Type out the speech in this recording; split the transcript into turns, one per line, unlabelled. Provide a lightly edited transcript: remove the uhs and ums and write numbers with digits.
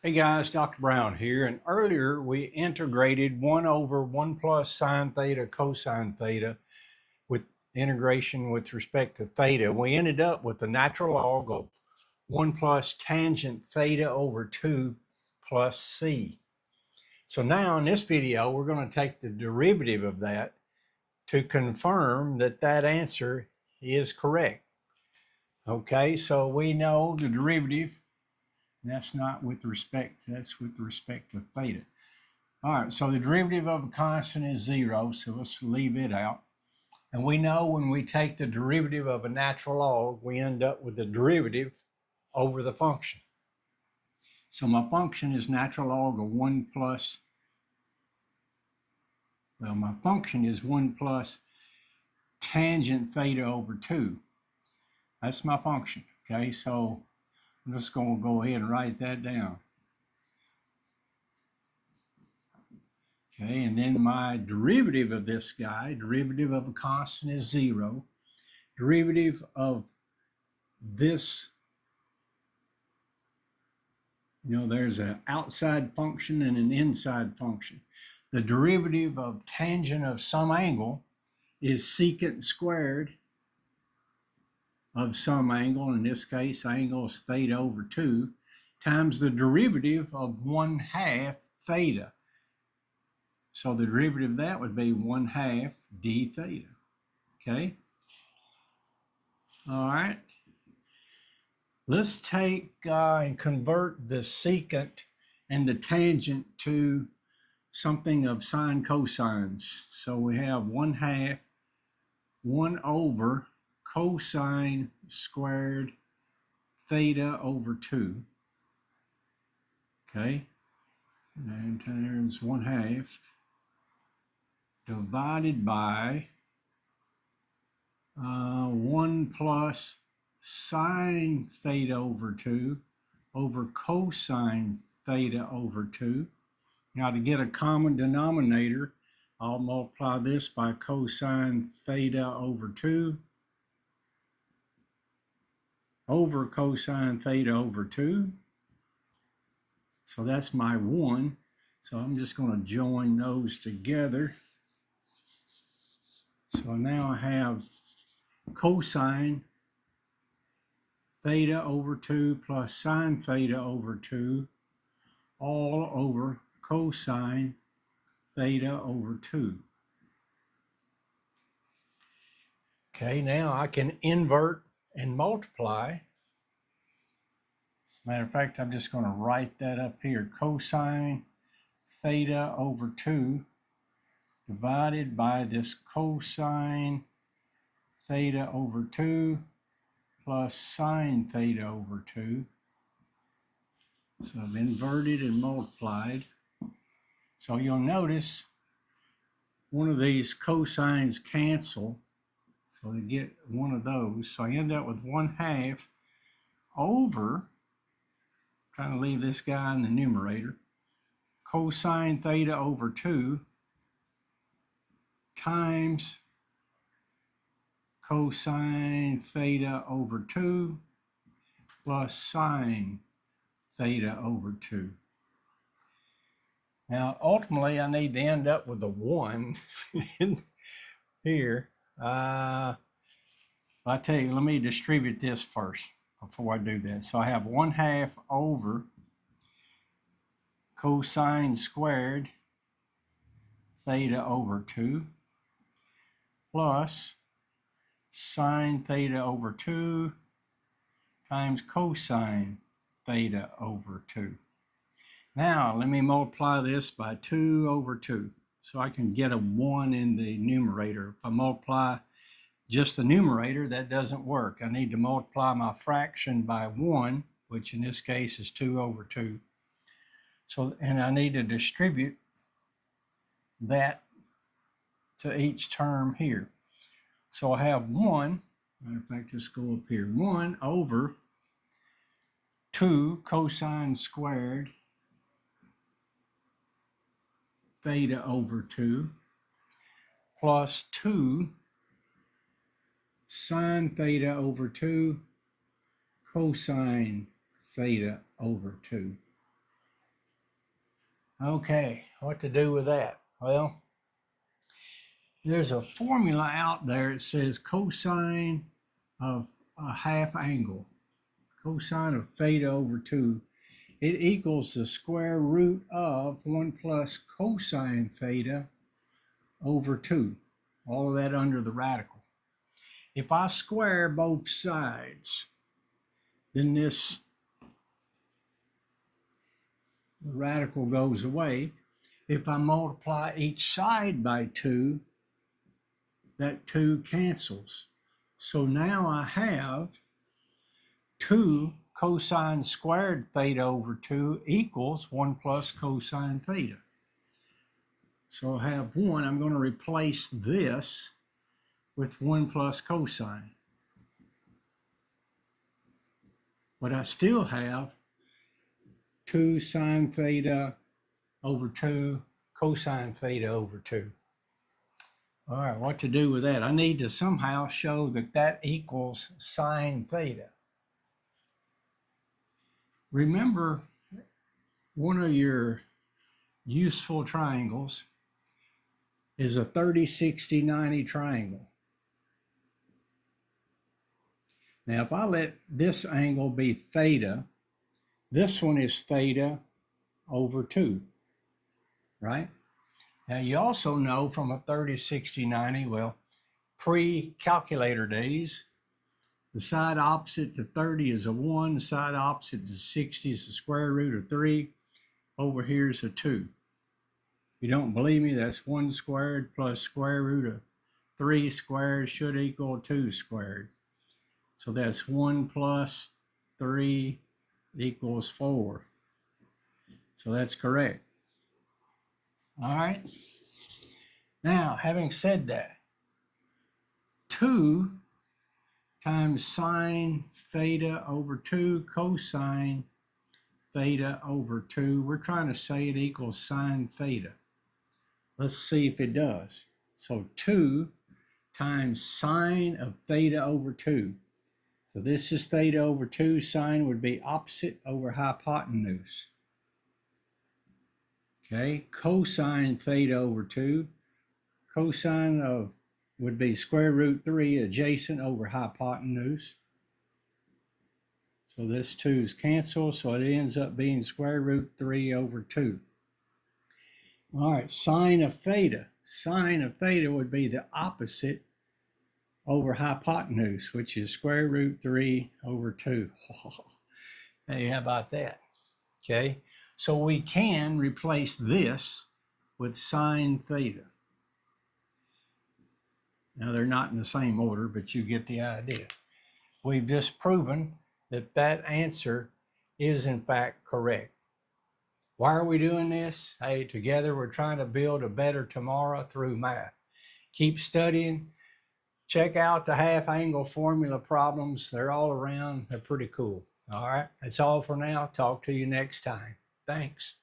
Hey guys, Dr. Brown here, and earlier we integrated 1 over 1 plus sine theta cosine theta with integration with respect to theta. We ended up with the natural log of 1 plus tangent theta over 2 plus c. So now in this video, we're going to take the derivative of that to confirm that that answer is correct. Okay, so we know the derivative. That's not with respect, that's with respect to theta. All right, so the derivative of a constant is 0, so let's leave it out. And we know when we take the derivative of a natural log, we end up with the derivative over the function. So my function is natural log of 1 plus, well, my function is 1 plus tangent theta over 2. That's my function, okay? So I'm just going to go ahead and write that down. Okay, and then my derivative of this guy, derivative of a constant is 0. Derivative of this, there's an outside function and an inside function. The derivative of tangent of some angle is secant squared of some angle, in this case, angle is theta over 2, times the derivative of 1/2 theta. So the derivative of that would be 1/2 d theta, okay? All right. Let's take and convert the secant and the tangent to something of sine cosines. So we have 1/2 1 over cosine squared theta over 2. Okay, and there's 1/2 divided by 1 plus sine theta over 2 over cosine theta over 2. Now to get a common denominator, I'll multiply this by cosine theta over 2 over cosine theta over 2. So that's my 1. So I'm just going to join those together. So now I have cosine theta over 2 plus sine theta over 2 all over cosine theta over 2. Okay, now I can invert and multiply. As a matter of fact, I'm just going to write that up here. Cosine theta over 2 divided by this cosine theta over 2 plus sine theta over 2. So I've inverted and multiplied. So you'll notice one of these cosines cancel. So to get one of those, so I end up with 1/2 over, trying to leave this guy in the numerator, cosine theta over 2 times cosine theta over 2 plus sine theta over 2. Now, ultimately, I need to end up with a 1 in here. I tell you, let me distribute this first before I do that. So I have 1/2 over cosine squared theta over 2 plus sine theta over 2 times cosine theta over 2. Now, let me multiply this by 2 over 2. So I can get a 1 in the numerator. If I multiply just the numerator, that doesn't work. I need to multiply my fraction by 1, which in this case is 2 over 2. So, and I need to distribute that to each term here. So I have 1, matter of fact, let's go up here, 1 over 2 cosine squared theta over 2 plus 2 sine theta over 2 cosine theta over 2. Okay, what to do with that? Well, there's a formula out there. It says cosine of a half angle, cosine of theta over 2. It equals the square root of 1 plus cosine theta over 2. All of that under the radical. If I square both sides, then this radical goes away. If I multiply each side by 2, that 2 cancels. So now I have 2 cosine squared theta over 2 equals 1 plus cosine theta. So I have 1. I'm going to replace this with 1 plus cosine. But I still have 2 sine theta over 2 cosine theta over 2. All right, what to do with that? I need to somehow show that that equals sine theta. Remember, one of your useful triangles is a 30, 60, 90 triangle. Now, if I let this angle be theta, this one is theta over 2, right? Now, you also know from a 30, 60, 90, well, pre-calculator days, the side opposite to 30 is a 1, the side opposite to 60 is the square root of 3. Over here is a 2. If you don't believe me, that's 1 squared plus square root of 3 squared should equal 2 squared. So that's 1 plus 3 equals 4. So that's correct. All right. Now, having said that, 2 times sine theta over 2 cosine theta over 2. We're trying to say it equals sine theta. Let's see if it does. So 2 times sine of theta over 2. So this is theta over 2. Sine would be opposite over hypotenuse. Okay, cosine theta over 2. Cosine of would be square root 3 adjacent over hypotenuse. So this 2's cancel, so it ends up being square root 3 over 2. All right, sine of theta. Sine of theta would be the opposite over hypotenuse, which is square root 3 over 2. Hey, how about that? Okay, so we can replace this with sine theta. Now, they're not in the same order, but you get the idea. We've just proven that that answer is in fact correct. Why are we doing this? Hey, together we're trying to build a better tomorrow through math. Keep studying. Check out the half angle formula problems. They're all around. They're pretty cool. All right, that's all for now. Talk to you next time. Thanks.